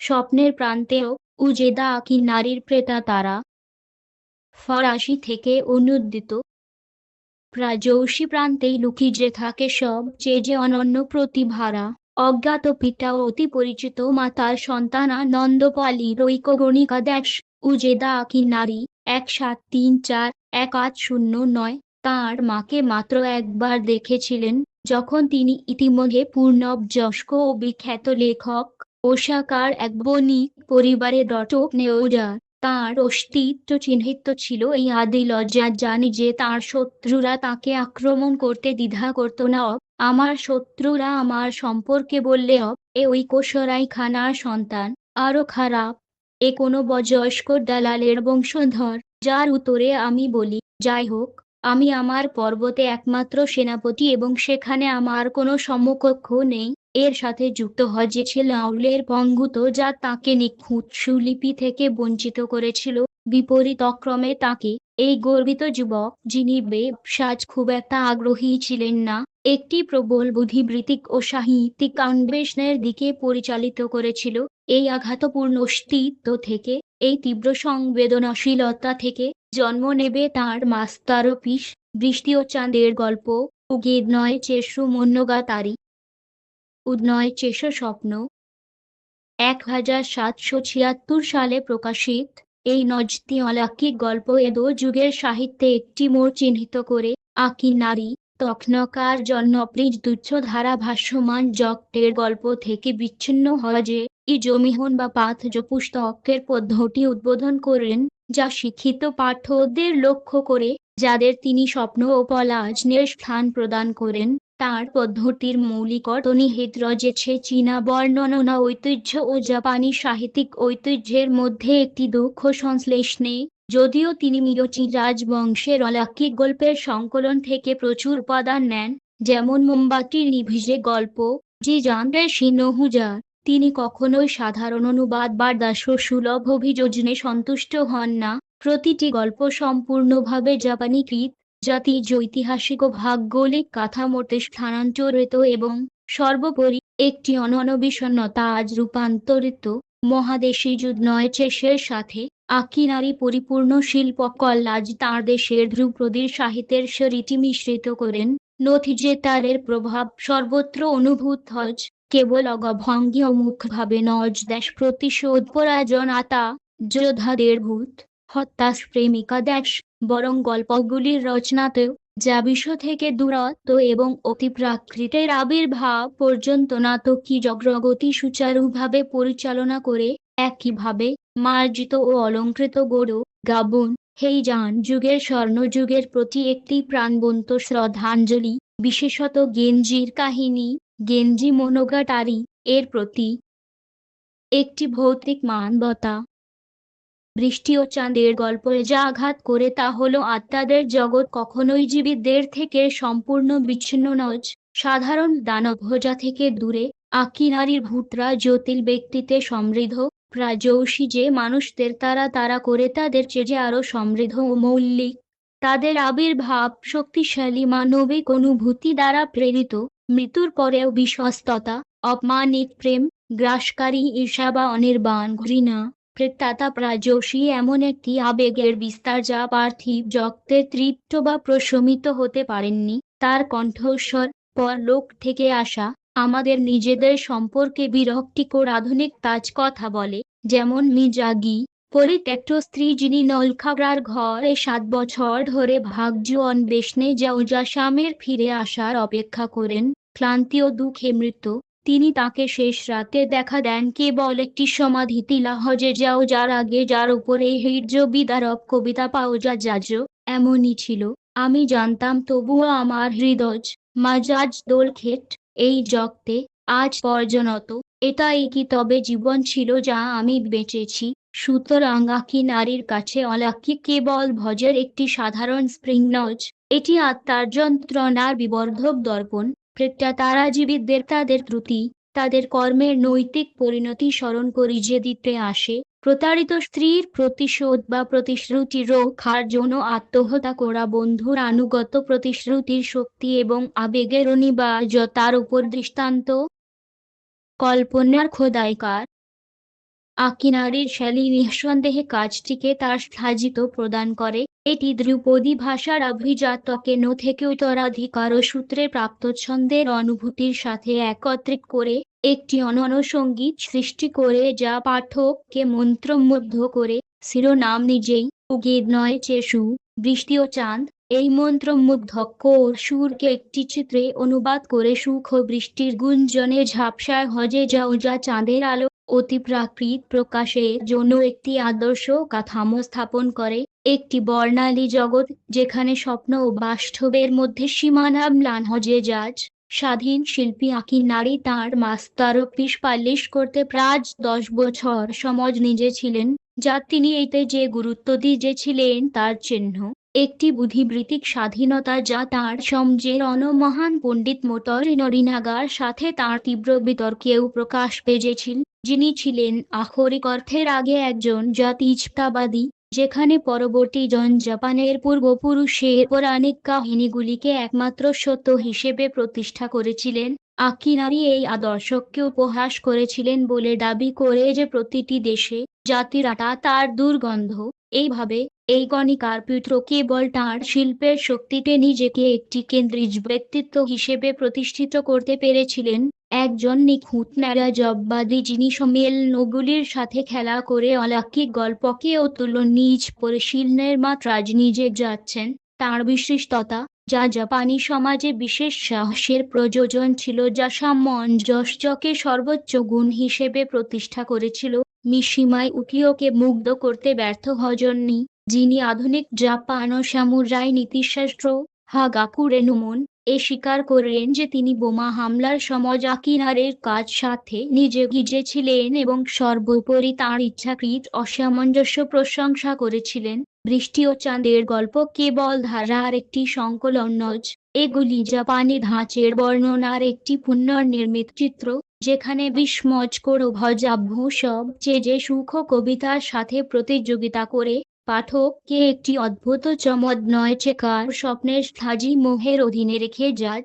স্বপ্নের প্রান্তেও উজেদা আঁখি নারীর প্রেতাত্মারা ফরাসি থেকে অনুদ্দিত প্রাযৌষী প্রান্তেই লুকিয়ে যে থাকে সবচেয়ে যে অনন্য প্রতিভারা অজ্ঞাত পিতা ও অতি পরিচিত মাতার সন্তানা নন্দপালি রৈকগণিকা দেশ উজেদা আঁখি নারী 1734-1809 তাঁর মাকে মাত্র একবার দেখেছিলেন, যখন তিনি ইতিমধ্যে পূর্ণবয়স্ক ও বিখ্যাত লেখক ওসাকার এক বণিক পরিবারে দত্তক নেওয়া। তাঁর অস্তিত্ব চিহ্নিত ছিল এই আদি লজ্জা জানি যে তাঁর শত্রুরা তাকে আক্রমণ করতে দ্বিধা করত না। আমার শত্রুরা আমার সম্পর্কে বললে এ ওই কোশরাই খানার সন্তান। আরো খারাপ, এ কোনো বয়স্ক দালালের বংশধর। যার উত্তরে আমি বলি, যাই হোক, আমি আমার পর্বতে একমাত্র সেনাপতি এবং সেখানে আমার কোনো সমকক্ষ নেই। এর সাথে যুক্ত হয়েছে লাউলের পঙ্গুত্ব যা তাকে নিখুঁত সুলিপি থেকে বঞ্চিত করেছিল। বিপরীতক্রমে তাকে, এই গর্বিত যুবক যিনি ব্যবসায় খুব একটা আগ্রহী ছিলেন না, একটি প্রবল বুদ্ধিবৃত্তিক ও সাহিত্যিক অন্বেষণের দিকে পরিচালিত করেছিল। এই আঘাতপূর্ণ অস্তিত্ব থেকে, এই তীব্র সংবেদনশীলতা থেকে জন্ম নেবে তাঁর মাস্টারপিস বৃষ্টি ও চাঁদের গল্প উগেদনয় চেশু মন্যগাতারি উদনয় চেশ স্বপ্ন 1776 সালে প্রকাশিত। এই নজতি অলৌকিক গল্প এদো যুগের সাহিত্যে একটি মোড় চিহ্নিত করে। আঁখি নারী তখনকার জনপ্রিয় তুচ্ছ ধারা ভাষ্যমান জগতের গল্প থেকে বিচ্ছিন্ন হয় যে ই জমিহন বা পাঠ্য পুস্তকের পদ্ধতি উদ্বোধন করেন, যা শিক্ষিত পাঠকদের লক্ষ্য করে, যাদের তিনি স্বপ্ন ও কল্পনার স্থান প্রদান করেন। তাঁর পদ্ধতির মৌলিক অন্তর্নিহিত রয়েছে চীনা বর্ণনা ঐতিহ্য ও জাপানি সাহিত্যিক ঐতিহ্যের মধ্যে একটি দক্ষ সংশ্লেষণে। যদিও তিনি মিয়োচি রাজবংশের অলৌকিক গল্পের সংকলন থেকে প্রচুর উপাদান নেন, যেমন মোমবাতির নিভিজে গল্প, যে জানরে সিনোহুজার, তিনি কখনোই সাধারণ অনুবাদ বা দাসসুলভ অভিযোজনে সন্তুষ্ট হন না। প্রতিটি গল্প সম্পূর্ণভাবে জাপানিকৃত, জাতিজ ঐতিহাসিক ও ভৌগোলিক কাঠামোতে স্থানান্তরিত এবং সর্বোপরি একটি অনন্যবিষণ্ণতা আজ রূপান্তরিত মহাদেশী নয় চেশের সাথে। আঁখি নারী পরিপূর্ণ শিল্পকলা আজ তাঁর দেশের ধ্রুপদীর সাহিত্যের রীতি মিশ্রিত করেন। নথিজে তারের প্রভাব সর্বত্র অনুভূত হয়, কেবল অঙ্গভঙ্গি ও মুখভাবে নয়। দেশ প্রতিশোধ পরায়ণতা, যোদ্ধাদের ভূত হত্যাস প্রেমিকা দেশ, বরং গল্পগুলির রচনাতেও, যা বিশ্ব থেকে দূরত্ব এবং অতিপ্রাকৃতের আবির্ভাব পর্যন্ত নাটকীয় অগ্রগতি সুচারুভাবে পরিচালনা করে। একইভাবে মার্জিত ও অলংকৃত গৌড় গাবন হেইজান যুগের স্বর্ণযুগের প্রতি একটি প্রাণবন্ত শ্রদ্ধাঞ্জলি, বিশেষত গেঞ্জির কাহিনী গেঞ্জি মোনোগাটারি এর প্রতি একটি ভৌতিক মানবতা। বৃষ্টি ও চাঁদের গল্পে যা আঘাত করে তা হলো আত্মাদের জগৎ কখনোই জীবিতদের থেকে সম্পূর্ণ বিচ্ছিন্ন নয়। সাধারণ দানবভোজা থেকে দূরে আঁখি নারীর ভূতরা জটিল ব্যক্তিতে সমৃদ্ধ। প্রাযৌষী যে মানুষদের তারা করে তাদের চেয়ে আরো সমৃদ্ধ ও মৌলিক। তাদের আবির্ভাব শক্তিশালী মানবিক অনুভূতি দ্বারা প্রেরিত। মৃত্যুর পরেও বিশ্বস্ততা, অপমানিত প্রেম, গ্রাসকারী ঈর্ষা বা অনির্বাণ ঘৃণা। প্রেতাত্মা প্রাযৌষী এমন একটি আবেগের বিস্তার যা পার্থিব জগতে তৃপ্ত বা প্রশমিত হতে পারেননি। তার কণ্ঠস্বর পরলোক থেকে আসা, আমাদের নিজেদের সম্পর্কে বিরক্তিকর আধুনিক তাজ কথা বলে। যেমন মিজাগি, পরিত্যক্ত স্ত্রী যিনি নলখাগড়ার ঘরে 7 বছর ধরে ভাগ্য অন্বেষণে যা স্বামীর ফিরে আসার অপেক্ষা করেন, ক্লান্তি ও দুঃখে মৃত। তিনি তাকে শেষ রাতে দেখা দেন কেবল একটি সমাধিতে লাহজে যার আগে যার উপরে হৃদ্য বিদারক কবিতা পাওয়া যাজ। এমনই ছিল। আমি জানতাম, তবুও আমার হৃদয় মাজাজ দোলক্ষেট এই জগতে আজ পর্যন্ত। এটাই কি তবে জীবন ছিল যা আমি বেঁচেছি? সুতরাং আঁখি নারীর কাছে অলৌকিক কেবল ভজের একটি সাধারণ স্প্রিং নয়, এটি আত্মার যন্ত্রণার বিবর্ধক দর্পণ। তারা জীবিতদের তাদের ত্রুটি, তাদের কর্মের নৈতিক পরিণতি স্মরণ করিয়ে দিতে আসে। প্রতারিত স্ত্রীর প্রতিশোধ বা প্রতিশ্রুতি রক্ষার জন্য আত্মহত্যা করা বন্ধুর আনুগত্য, প্রতিশ্রুতির শক্তি এবং আবেগের অনিবার্যতার উপর দৃষ্টান্ত। কল্পনার খোদাইকার। আকিনারির শ্যালী নিঃসন্দেহে কাজটিকে তার সাজিত প্রদান করে। এটি ধ্রুপদী ভাষার অভিজাত কেন থেকে উত্তরাধিকার সূত্রে প্রাপ্ত ছন্দের অনুভূতির সাথে একত্রিত করে একটি অনন্য সঙ্গীত সৃষ্টি করে যা পাঠককে মন্ত্রমুগ্ধ করে। শিরোনাম নিজেই উগীর নয় চেসু বৃষ্টি ও চাঁদ এই মন্ত্রমুগ্ধক সুরকে একটি চিত্রে অনুবাদ করে সুখ ও বৃষ্টির গুঞ্জনে ঝাপসায় হজে যাও যা চাঁদের আলো অতিপ্রাকৃত প্রকাশের জন্য একটি আদর্শ কাঠামো স্থাপন করে। একটি বর্ণালী জগৎ যেখানে স্বপ্ন ও বাস্তবের মধ্যে সীমানা ম্লান হজে যাজ স্বাধীন শিল্পী আকিনারি তাঁর মাস্টারপিস পাবলিশ করতে প্রায় 10 বছর সময় নিয়েছিলেন, যা তিনি এতে যে গুরুত্ব দিয়েছিলেন তার চিহ্ন। একটি বুদ্ধিবৃত্তিক স্বাধীনতা যা তাঁর সমাজের মহান পণ্ডিত মোটরি নরিনাগার সাথে তাঁর তীব্র বিতর্কেও প্রকাশ পেয়েছিল, যিনি ছিলেন আক্ষরিক অর্থের আগে একজন জাতীয়তাবাদী, যেখানে পরবর্তী জন জাপানের পূর্বপুরুষের পৌরাণিক কাহিনীগুলিকে একমাত্র সত্য হিসেবে প্রতিষ্ঠা করেছিলেন। আকিনারি এই আদর্শকে উপহাস করেছিলেন বলে দাবি করে যে প্রতিটি দেশে জাতিরাটা তার দুর্গন্ধ। এইভাবে এই গণিকার পুত্র কেবল তাঁর শিল্পের শক্তিতে নিজেকে একটি কেন্দ্রিক ব্যক্তিত্ব হিসেবে প্রতিষ্ঠিত করতে পেরেছিলেন, একজন নিখুঁত ন্যায়বাদী যিনি সম্মেলনগুলির সাথে খেলা করে অলৌকিক গল্পকে অতুলনীয় পরিশীলনের মাত্রায় নিয়ে যাচ্ছেন। তাঁর বিশিষ্টতা, যা জাপানি সমাজে বিশেষ সাহসের প্রয়োজন ছিল, যা সামঞ্জস্যকে সর্বোচ্চ গুণ হিসেবে প্রতিষ্ঠা করেছিল, মিশিমায় উকিওকে মুগ্ধ করতে ব্যর্থ হননি, যিনি আধুনিক জাপান ও সামুরাই নীতিশাস্ত্র হাগাকুরেনুমন এ স্বীকার করেন যে তিনি বোমা হামলার সময় আকিনারির কাজ সাথে নিজে ভিজেছিলেন এবং সর্বোপরি তাঁর ইচ্ছাকৃত অসামঞ্জস্য প্রশংসা করেছিলেন। বৃষ্টি ও চাঁদের গল্প কেবল ধারার একটি সংকলন নয়, এগুলি জাপানি ধাঁচের বর্ণনার একটি পুনর্নির্মিত চিত্র, যেখানে বিস্ময়কর ও ভয়াবহ সবচেয়ে সুখ কবিতার সাথে প্রতিযোগিতা করে পাঠককে একটি অদ্ভুত চমৎকার স্বপ্নের স্থায়ী মোহের অধীনে রেখে যায়।